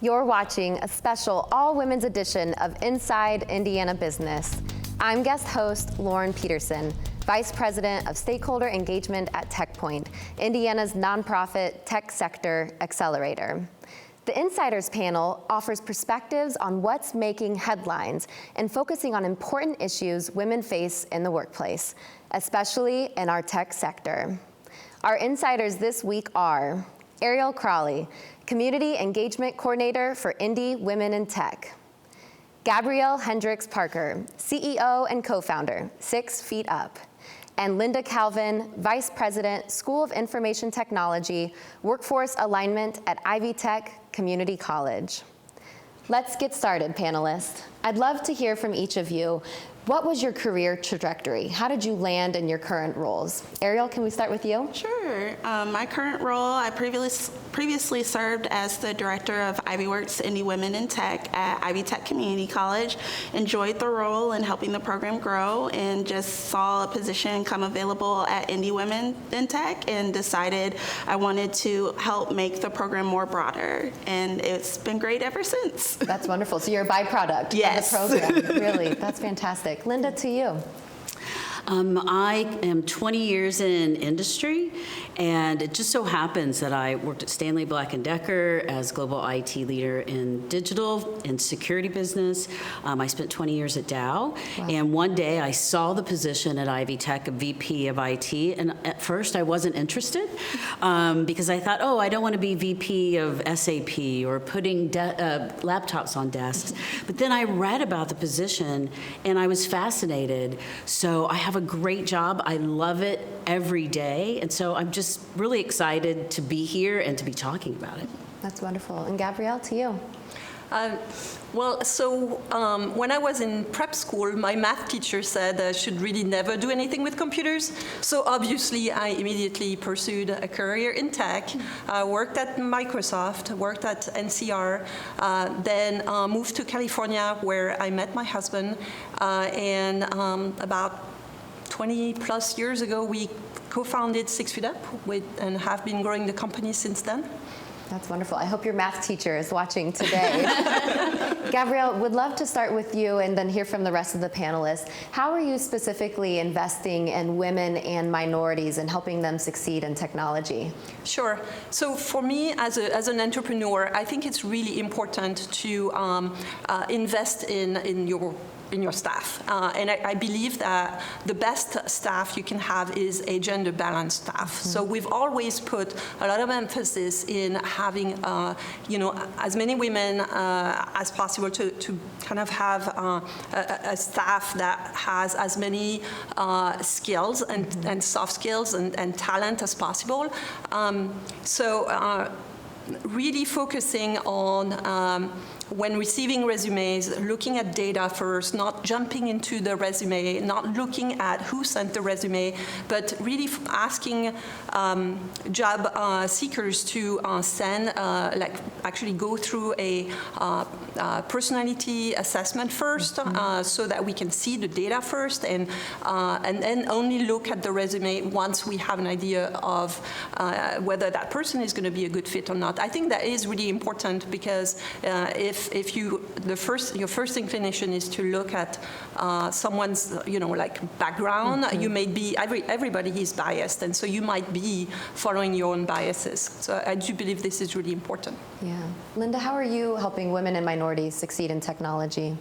You're watching a special all-women's edition of Inside Indiana Business. I'm guest host Lauren Peterson, Vice President of Stakeholder Engagement at TechPoint, Indiana's nonprofit tech sector accelerator. The Insiders panel offers perspectives on what's making headlines and focusing on important issues women face in the workplace, especially in our tech sector. Our insiders this week are Ariel Crawley, Community Engagement Coordinator for Indie Women in Tech; Gabrielle Hendricks Parker, CEO and co-founder, 6 Feet Up; and Linda Calvin, Vice President, School of Information Technology, Workforce Alignment at Ivy Tech Community College. Let's get started, panelists. I'd love to hear from each of you. What was your career trajectory? How did you land in your current roles? Ariel, can we start with you? Sure. My current role, I previously served as the director of Ivy Works Indie Women in Tech at Ivy Tech Community College. Enjoyed the role and helping the program grow, and just saw a position come available at Indie Women in Tech and decided I wanted to help make the program more broader. And it's been great ever since. That's wonderful. So you're a byproduct Yes. of the program. Really, that's fantastic. Linda, to you. I am 20 years in industry, and it just so happens that I worked at Stanley Black & Decker as global IT leader in digital and security business. I spent 20 years at Dow, and one day I saw the position at Ivy Tech, a VP of IT, and at first I wasn't interested because I thought, oh, I don't want to be VP of SAP or putting laptops on desks. But then I read about the position, and I was fascinated. So I have a great job. I love it every day. And so I'm just really excited to be here and to be talking about it. That's wonderful. And Gabrielle, to you. When I was in prep school, my math teacher said I should really never do anything with computers. So obviously, I immediately pursued a career in tech, worked at Microsoft, worked at NCR, then moved to California, where I met my husband, and about 20 plus years ago, we co-founded 6 Feet Up and have been growing the company since then. That's wonderful. I hope your math teacher is watching today. Gabrielle, would love to start with you and then hear from the rest of the panelists. How are you specifically investing in women and minorities and helping them succeed in technology? Sure. So for me, as an entrepreneur, I think it's really important to invest in your staff. And I believe that the best staff you can have is a gender balanced staff. Mm-hmm. So we've always put a lot of emphasis in having, as many women as possible to kind of have a staff that has as many skills and soft skills and talent as possible. Really focusing on when receiving resumes, looking at data first, not jumping into the resume, not looking at who sent the resume, but really asking job seekers to send, actually go through a personality assessment first, so that we can see the data first, and then only look at the resume once we have an idea of whether that person is going to be a good fit or not. I think that is really important, because if your first inclination is to look at someone's background, you may be everybody is biased, and so you might be following your own biases. So I do believe this is really important. Yeah, Linda, how are you helping women and minorities succeed in technology?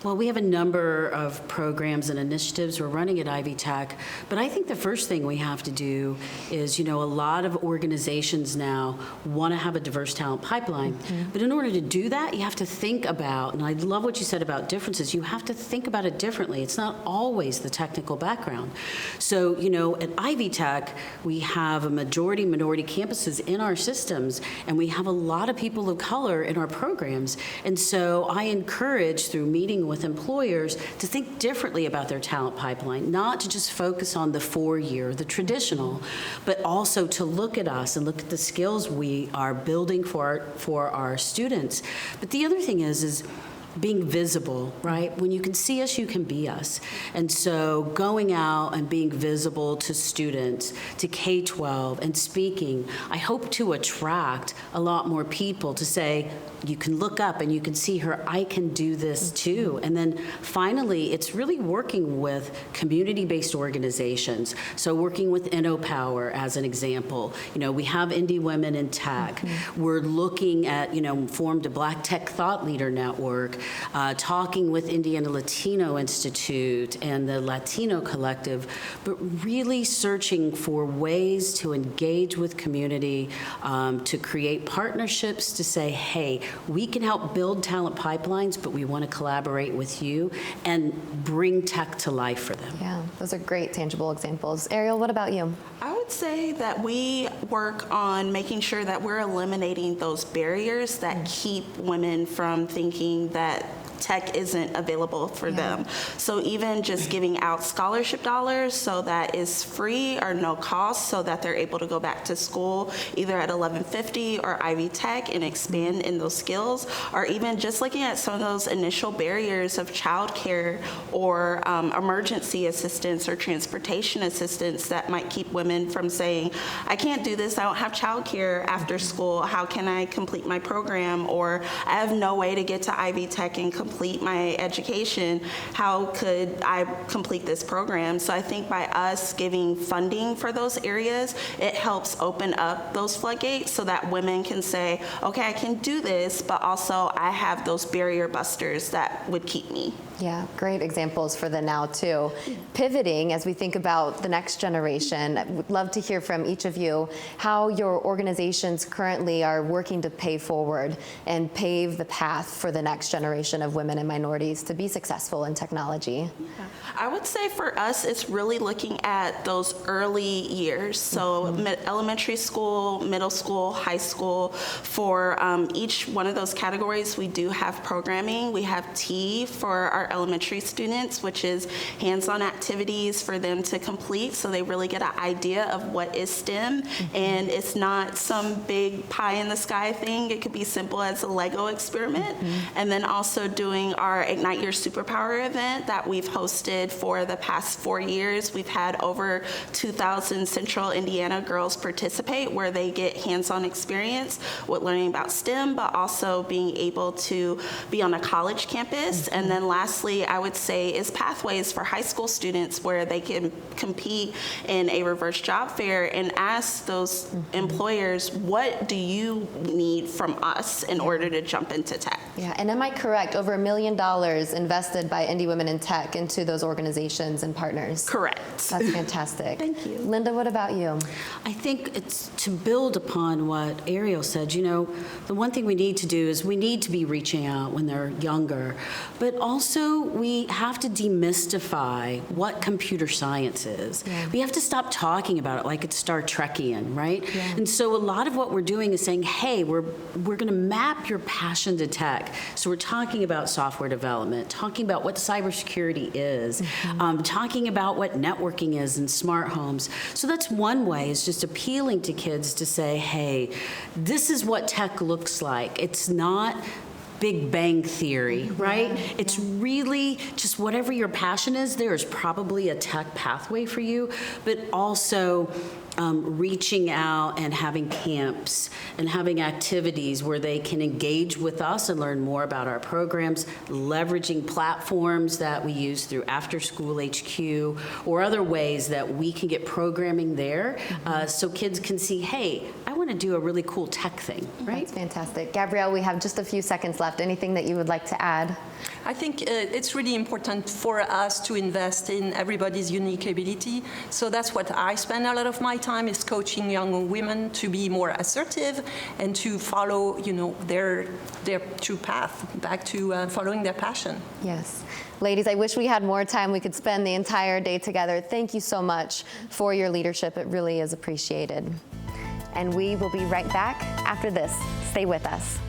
Well, we have a number of programs and initiatives we're running at Ivy Tech, but I think the first thing we have to do is, a lot of organizations now want to have a diverse talent pipeline, but in order to do that, you have to think about, and I love what you said about differences, you have to think about it differently. It's not always the technical background. So, at Ivy Tech, we have a majority minority campuses in our systems, and we have a lot of people of color in our programs, and so I encourage, through meeting with employers, to think differently about their talent pipeline, not to just focus on the 4-year, the traditional, but also to look at us and look at the skills we are building for our students. But the other thing is being visible, right? When you can see us, you can be us. And so going out and being visible to students, to K-12, and speaking, I hope to attract a lot more people to say, you can look up and you can see her, I can do this too. And then finally, it's really working with community-based organizations. So working with InnoPower as an example. We have Indie Women in Tech. We're looking at, formed a Black Tech Thought Leader Network, talking with Indiana Latino Institute and the Latino Collective, but really searching for ways to engage with community, to create partnerships to say, hey, we can help build talent pipelines, but we want to collaborate with you and bring tech to life for them. Yeah, those are great tangible examples. Ariel, what about you? I would say that we work on making sure that we're eliminating those barriers that keep women from thinking that tech isn't available for them. So even just giving out scholarship dollars so that is free or no cost so that they're able to go back to school either at 1150 or Ivy Tech and expand in those skills, or even just looking at some of those initial barriers of childcare or emergency assistance or transportation assistance that might keep women from saying, I can't do this, I don't have childcare after school, how can I complete my program? Or I have no way to get to Ivy Tech and complete my education, how could I complete this program? So I think by us giving funding for those areas, it helps open up those floodgates so that women can say, okay, I can do this, but also I have those barrier busters that would keep me. Yeah, great examples for the now too. Pivoting as we think about the next generation, I would love to hear from each of you how your organizations currently are working to pay forward and pave the path for the next generation of women and minorities to be successful in technology. I would say for us, it's really looking at those early years. So elementary school, middle school, high school. For each one of those categories, we do have programming. We have T for our elementary students, which is hands-on activities for them to complete so they really get an idea of what is STEM. And it's not some big pie in the sky thing. It could be simple as a Lego experiment. And then also doing our Ignite Your Superpower event that we've hosted for the past 4 years. We've had over 2,000 Central Indiana girls participate where they get hands-on experience with learning about STEM, but also being able to be on a college campus. And then lastly, I would say is pathways for high school students where they can compete in a reverse job fair and ask those employers, what do you need from us in order to jump into tech? Yeah, and am I correct, over $1 million invested by Indie Women in Tech into those organizations and partners? Correct. That's fantastic. Thank you. Linda, what about you? I think it's to build upon what Ariel said. The one thing we need to do is we need to be reaching out when they're younger, but also we have to demystify what computer science is. Yeah. We have to stop talking about it like it's Star Trekian, right? Yeah. And so a lot of what we're doing is saying, hey, we're going to map your passion to tech. So we're talking about software development, talking about what cybersecurity is, talking about what networking is in smart homes. So that's one way, is just appealing to kids to say, hey, this is what tech looks like. It's not Big Bang Theory, right? It's really just whatever your passion is, there is probably a tech pathway for you, but also reaching out and having camps and having activities where they can engage with us and learn more about our programs, leveraging platforms that we use through After School HQ or other ways that we can get programming there so kids can see, hey, I want to do a really cool tech thing, right? That's fantastic. Gabrielle, we have just a few seconds left. Anything that you would like to add? I think it's really important for us to invest in everybody's unique ability. So that's what I spend a lot of my time, is coaching young women to be more assertive and to follow, their true path back to following their passion. Yes. Ladies, I wish we had more time. We could spend the entire day together. Thank you so much for your leadership. It really is appreciated. And we will be right back after this. Stay with us.